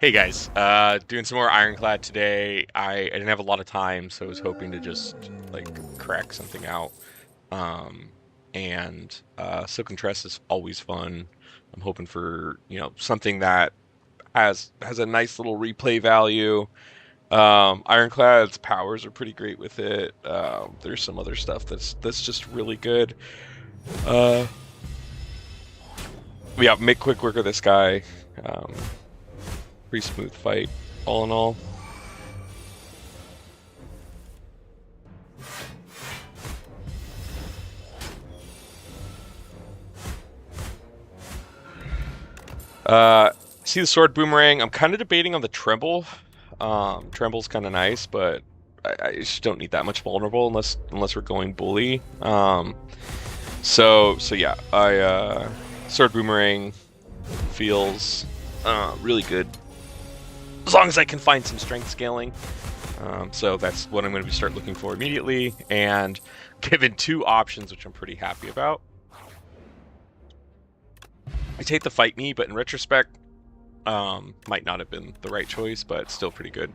Hey guys, doing some more Ironclad today. I didn't have a lot of time, so I was hoping to just like crack something out. Um, and Silken Tress is always fun. I'm hoping for something that has a nice little replay value. Ironclad's powers are pretty great with it. There's some other stuff that's just really good. Uh, yeah, make quick work of this guy. Um, Pretty smooth fight, all in all. See the sword boomerang. I'm kind of debating on the tremble. Tremble's kind of nice, but I just don't need that much vulnerable unless we're going bully. So yeah, I sword boomerang feels really good as long as I can find some strength scaling. So that's what I'm going to start looking for immediately, and given two options, which I'm pretty happy about. I take the fight me, but in retrospect, might not have been the right choice, but still pretty good.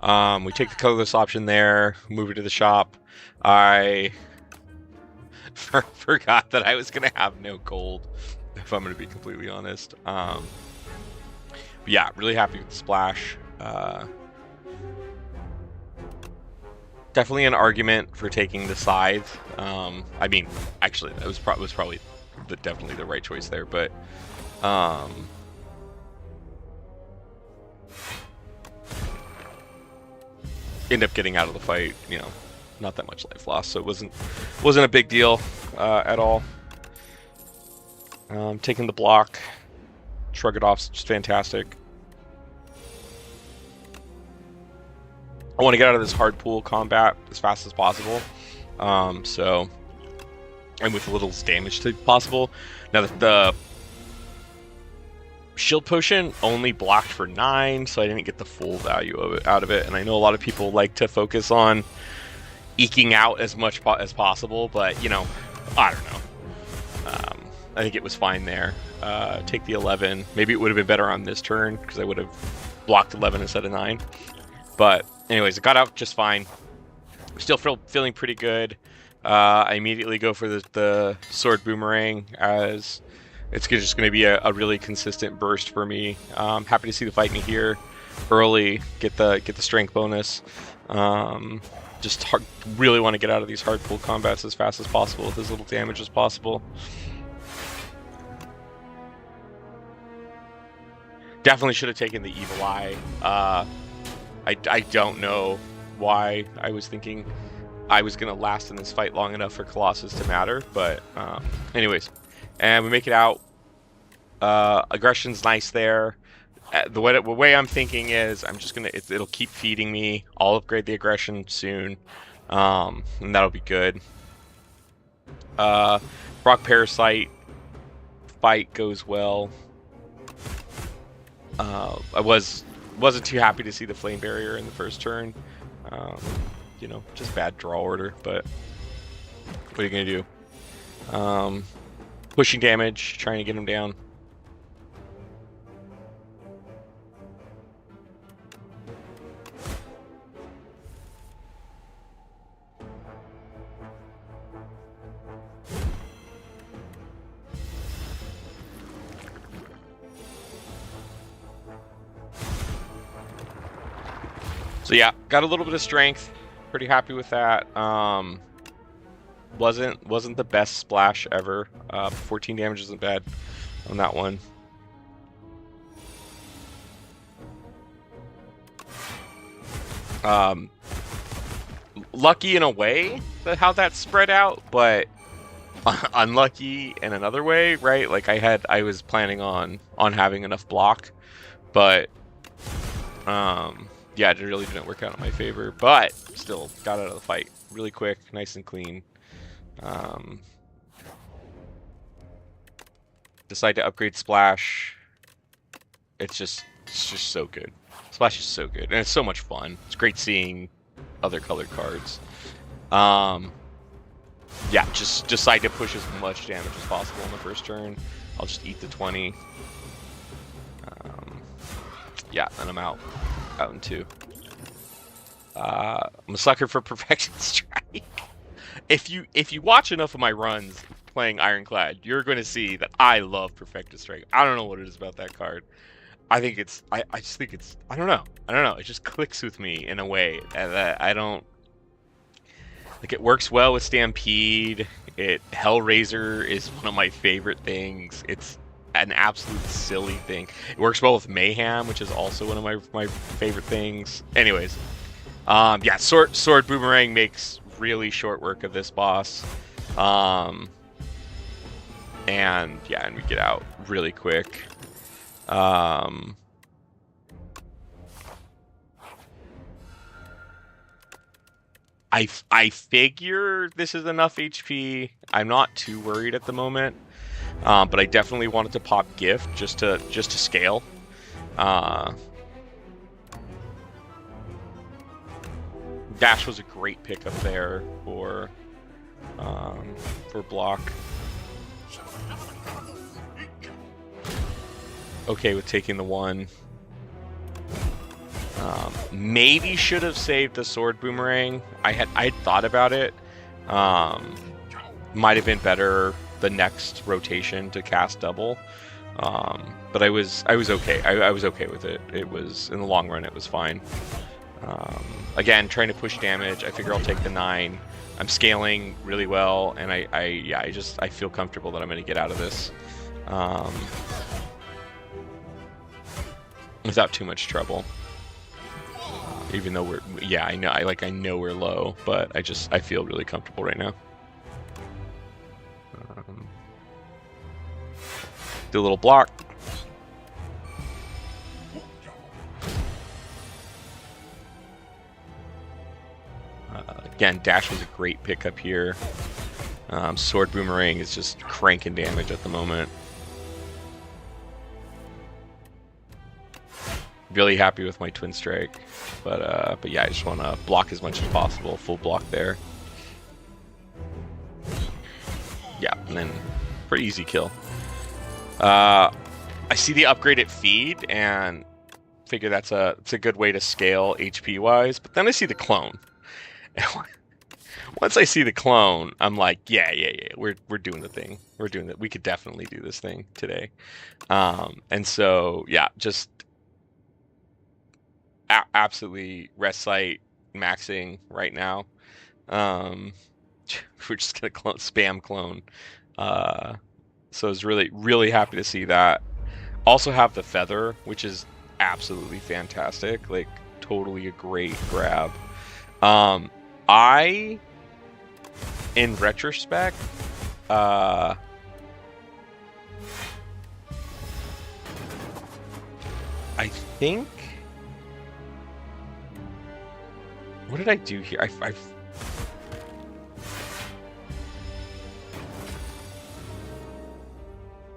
We take the colorless option there, move it to the shop. I forgot that I was going to have no gold, if I'm going to be completely honest. But yeah, really happy with the splash. Definitely an argument for taking the scythe. I mean, actually, it was probably definitely the right choice there, but end up getting out of the fight. Not that much life loss, so it wasn't a big deal at all. Taking the block, shrug it off, just fantastic. I want to get out of this hard pool combat as fast as possible. So, and with the little damage to possible. Now the shield potion only blocked for 9, so I didn't get the full value of it out of it. And I know a lot of people like to focus on eking out as much as possible, but I don't know. I think it was fine there. Take the 11. Maybe it would have been better on this turn because I would have blocked 11 instead of 9. But anyways, it got out just fine. Still feeling pretty good. I immediately go for the sword boomerang, as it's just going to be a really consistent burst for me. Happy to see the fight me here early. Get the strength bonus. Really want to get out of these hard pull combats as fast as possible with as little damage as possible. Definitely should have taken the evil eye. I don't know why I was thinking I was going to last in this fight long enough for Colossus to matter, but anyways. And we make it out. Aggression's nice there. The way I'm thinking is I'm just going to... It'll keep feeding me. I'll upgrade the aggression soon, and that'll be good. Rock Parasite fight goes well. I wasn't too happy to see the flame barrier in the first turn. Just bad draw order, but what are you gonna do? Pushing damage, trying to get him down. So yeah, got a little bit of strength. Pretty happy with that. Wasn't the best splash ever. 14 damage isn't bad on that one. Lucky in a way how that spread out, but unlucky in another way, right? Like I was planning on having enough block, but yeah, it really didn't work out in my favor, but still got out of the fight really quick, nice and clean. Decide to upgrade Splash. It's just so good. Splash is so good, and it's so much fun. It's great seeing other colored cards. Yeah, just decide to push as much damage as possible in the first turn. I'll just eat the 20. yeah, then I'm out in 2. I'm a sucker for Perfection Strike. If you watch enough of my runs playing Ironclad, you're going to see that I love Perfected Strike. I don't know what it is about that card. I think it's I just think it's I don't know. It just clicks with me in a way that I don't like. It works well with Stampede. Hellraiser is one of my favorite things. It's an absolute silly thing. It works well with Mayhem, which is also one of my favorite things. Anyways, yeah, sword boomerang makes really short work of this boss. And we get out really quick. I figure this is enough HP. I'm not too worried at the moment. But I definitely wanted to pop Gift just to scale. Dash was a great pickup there for block. Okay with taking the 1. Maybe should have saved the sword boomerang. I had thought about it. Might have been better the next rotation to cast double. But I was okay. I was okay with it. It was, in the long run, it was fine. Again, trying to push damage. I figure I'll take the 9. I'm scaling really well, and I feel comfortable that I'm going to get out of this without too much trouble. Even though I know we're low, but I feel really comfortable right now. Do a little block. Again, Dash was a great pickup here. Sword Boomerang is just cranking damage at the moment. Really happy with my Twin Strike, but yeah, I just want to block as much as possible. Full block there. Yeah, and then pretty easy kill. I see the upgraded feed and figure it's a good way to scale HP wise, but then I see the clone. Once I see the clone, I'm like, yeah, we're doing the thing. We're doing it. We could definitely do this thing today. And so yeah, just absolutely rest site maxing right now. We're just gonna spam clone. So I was really happy to see that. Also have the feather, which is absolutely fantastic. Like totally a great grab. In retrospect, I think. What did I do here?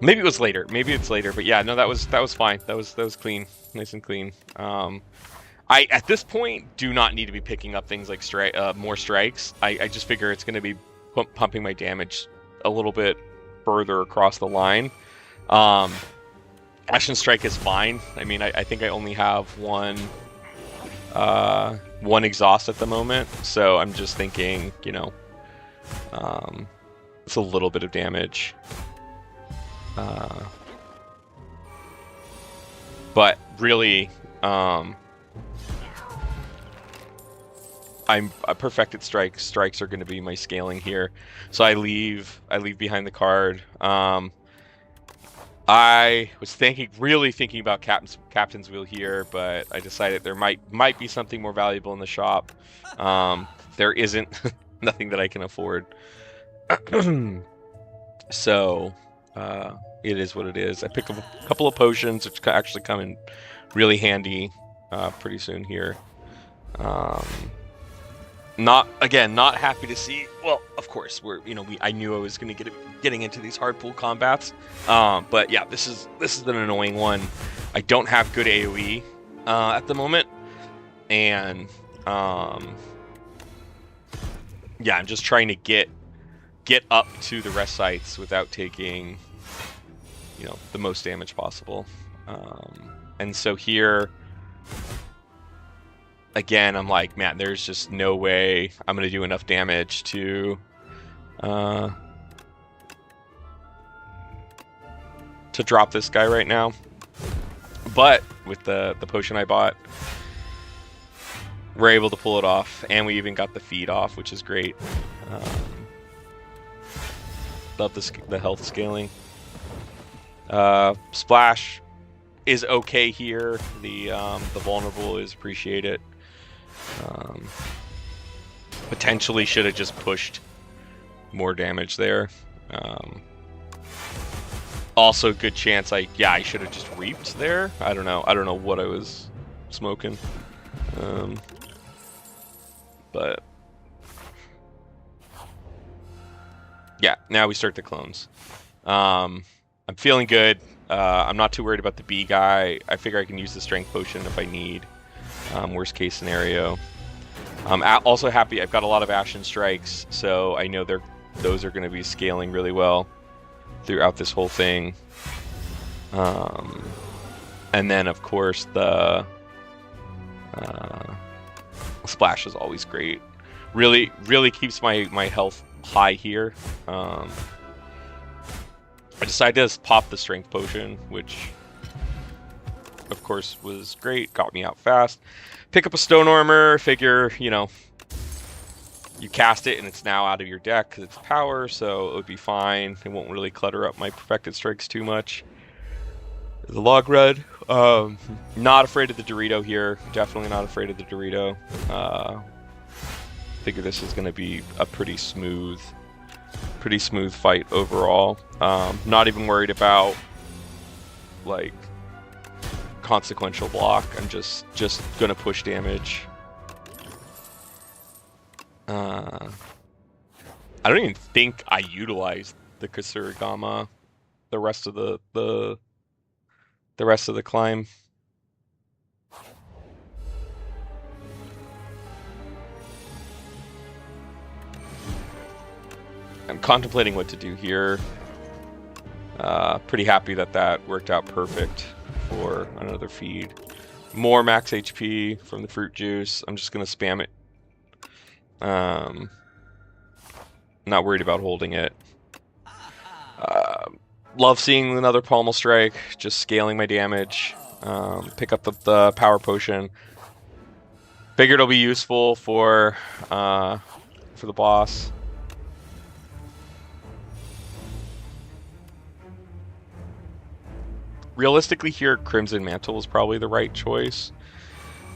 Maybe it was later. Maybe it's later. But yeah, no, that was fine. That was clean, nice and clean. I at this point do not need to be picking up things like more strikes. I just figure it's going to be pumping my damage a little bit further across the line. Ashen Strike is fine. I mean, I think I only have one exhaust at the moment, so I'm just thinking, you know, it's a little bit of damage. But really, I'm a perfected strikes are going to be my scaling here, so I leave behind the card. I was really thinking about Captain's Wheel here, but I decided there might be something more valuable in the shop. There isn't nothing that I can afford, so it is what it is. I pick up a couple of potions, which actually come in really handy pretty soon here. Not happy to see. Well, of course, I knew I was going to getting into these hard pool combats. But yeah, this is an annoying one. I don't have good AoE at the moment, and yeah, I'm just trying to get up to the rest sites without taking, the most damage possible. And so here, again, I'm like, man, there's just no way I'm gonna do enough damage to drop this guy right now. But with the potion I bought, we're able to pull it off, and we even got the feed off, which is great. Love the health scaling. Splash is okay here. The vulnerable is appreciated. Potentially should have just pushed more damage there. Also, good chance I should have just reaped there. I don't know what I was smoking. But yeah, now we start the clones. I'm feeling good. I'm not too worried about the B guy. I figure I can use the strength potion if I need. Worst case scenario. I'm also happy I've got a lot of Ashen strikes, so I know those are going to be scaling really well throughout this whole thing. And then of course the splash is always great. Really keeps my health high here. I decided to pop the strength potion, which of course was great, got me out fast. Pick up a stone armor, figure, you cast it and it's now out of your deck because it's power, so it would be fine. It won't really clutter up my perfected strikes too much. The log rud, not afraid of the Dorito here, definitely not afraid of the Dorito. Figure this is going to be a pretty smooth fight overall. Not even worried about like consequential block. I'm just gonna push damage. I don't even think I utilized the Kasurigama the rest of the rest of the climb. I'm contemplating what to do here. Pretty happy that worked out perfect for another feed. More max HP from the fruit juice. I'm just gonna spam it. Not worried about holding it. Love seeing another pommel strike. Just scaling my damage. Pick up the power potion. Figured it'll be useful for the boss. Realistically here, Crimson Mantle was probably the right choice.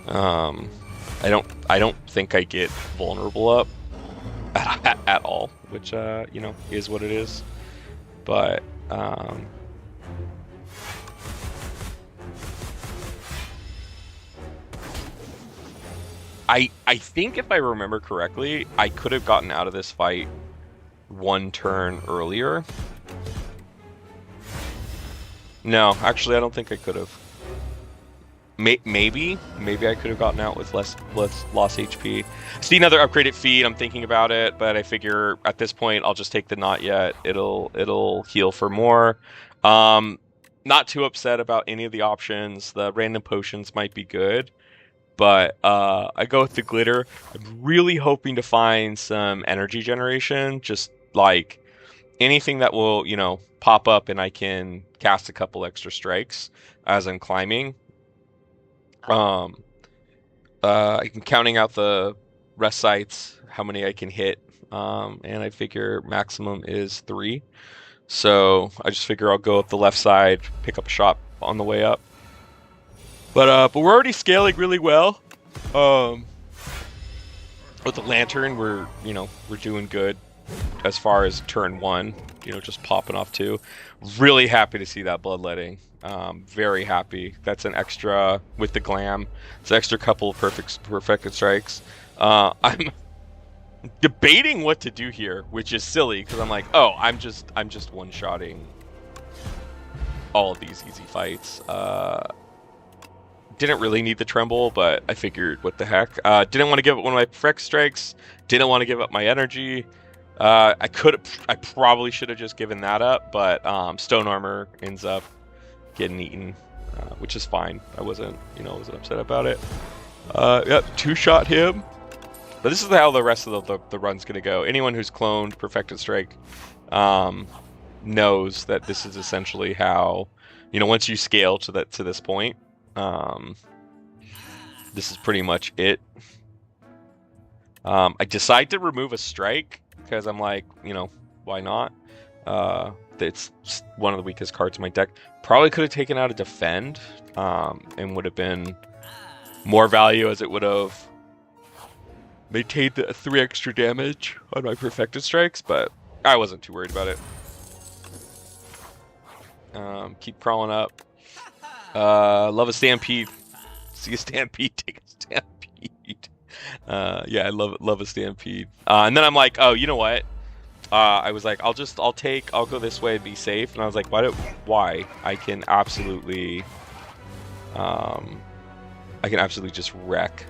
I don't think I get vulnerable up at all, which is what it is. But I think if I remember correctly, I could have gotten out of this fight one turn earlier. No, actually, I don't think I could have. Maybe I could have gotten out with less lost HP. See another upgraded feed. I'm thinking about it, but I figure at this point I'll just take the not yet. It'll heal for more. Not too upset about any of the options. The random potions might be good, but I go with the glitter. I'm really hoping to find some energy generation, just like anything that will pop up and I can cast a couple extra strikes as I'm climbing. I'm counting out the rest sites, how many I can hit, and I figure maximum is 3. So I just figure I'll go up the left side, pick up a shot on the way up. But we're already scaling really well. With the lantern, we're doing good as far as turn 1. Just popping off 2. Really happy to see that bloodletting. Very happy. That's an extra with the glam. It's an extra couple of perfected strikes. I'm debating what to do here, which is silly because I'm like, oh, I'm just one-shotting all of these easy fights. Didn't really need the tremble, but I figured, what the heck. Didn't want to give up one of my perfect strikes. Didn't want to give up my energy. I probably should have just given that up, but stone armor ends up getting eaten, which is fine. I wasn't upset about it. Yep, two-shot him. But this is how the rest of the run's gonna go. Anyone who's cloned Perfected Strike knows that this is essentially how, once you scale to this point, this is pretty much it. I decide to remove a strike because I'm like, why not? It's one of the weakest cards in my deck. Probably could have taken out a defend, and would have been more value, as it would have maintained the 3 extra damage on my Perfected Strikes, but I wasn't too worried about it. Keep crawling up. Love a stampede. See a stampede, take a stampede. Yeah, I love a stampede. And then I'm like, oh, you know what? I was like, I'll go this way and be safe. And I was like, why? I can absolutely just wreck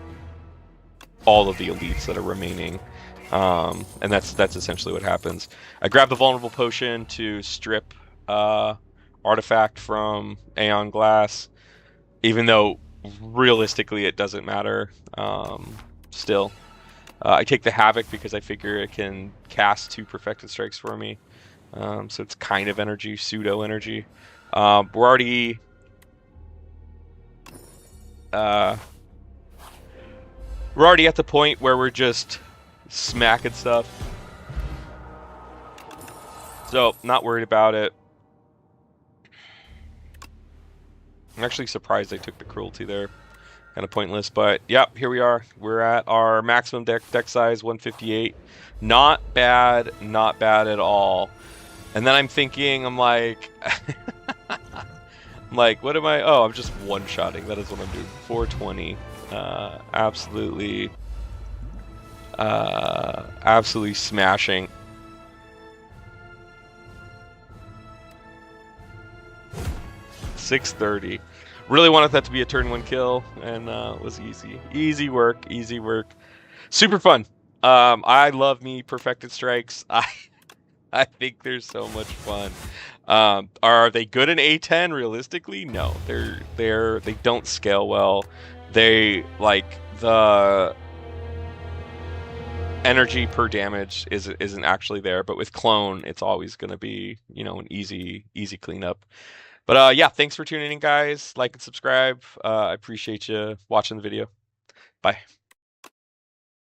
all of the elites that are remaining. And that's essentially what happens. I grab the vulnerable potion to strip artifact from Aeon Glass, even though realistically it doesn't matter. Still, I take the Havoc because I figure it can cast 2 Perfected Strikes for me. So it's kind of energy, pseudo energy. We're already at the point where we're just smacking stuff. So, not worried about it. I'm actually surprised I took the cruelty there. Kind of pointless, but yep, here we are. We're at our maximum deck size, 158. Not bad at all. And then I'm thinking, I'm like, what am I? Oh, I'm just one-shotting. That is what I'm doing. 420. Absolutely smashing. $630. Really wanted that to be a turn 1 kill, and it was easy. Easy work. Super fun. I love me Perfected Strikes. I think they're so much fun. Are they good in A10? Realistically, no. They don't scale well. They the energy per damage isn't actually there, but with clone, it's always going to be an easy cleanup. But yeah, thanks for tuning in, guys. Like and subscribe. I appreciate you watching the video. Bye.